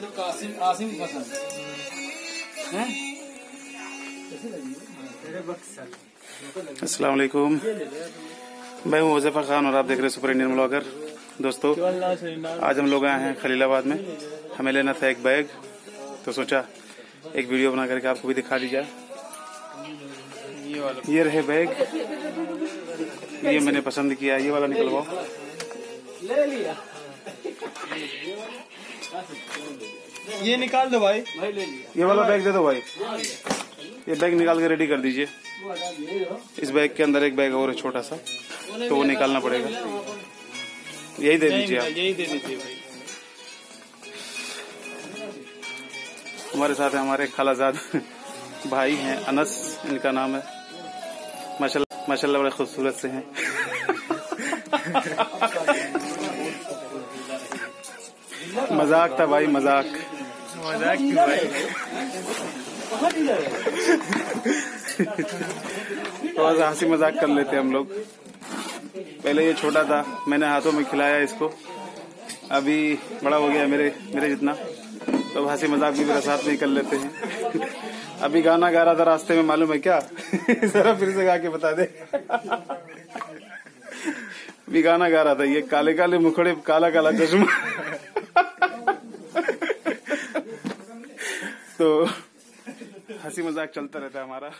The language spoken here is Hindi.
तो कासिम आसिम पसंद है। अस्सलाम वालेकुम, मैं हूँ हुज़ैफा खान और आप देख रहे हैं सुपर इंडियन ब्लॉगर। दोस्तों, आज हम लोग आए हैं खलीलाबाद में। हमें लेना था एक बैग, तो सोचा एक वीडियो बना करके आपको भी दिखा दी जाए। ये रहे बैग, ये मैंने पसंद किया। ये वाला निकलवाओ। ले लिया, ये निकाल दो भाई। भाई ले लिया, ये वाला बैग दे दो भाई। ये बैग निकाल के रेडी कर दीजिए। इस बैग के अंदर एक बैग और है छोटा सा, तो वो निकालना पड़ेगा। यही दे दीजिए आप। यही दे दीजिए भाई। हमारे साथ है हमारे खालाजाद भाई हैं, अनस इनका नाम है। माशाल्लाह बड़े खूबसूरत से हैं। मजाक था भाई, मजाक क्यों भाई? थोड़ा सा हंसी मजाक कर लेते हम लोग। पहले ये छोटा था, मैंने हाथों में खिलाया इसको। अभी बड़ा हो गया मेरे जितना, तो हंसी मजाक भी मेरे साथ में कर लेते हैं। अभी गाना गा रहा था रास्ते में, मालूम है क्या? जरा फिर से गा के बता दे। अभी गाना गा रहा था, ये काले काले मुखड़े काला काला चश्मा। तो हंसी मजाक चलता रहता है हमारा।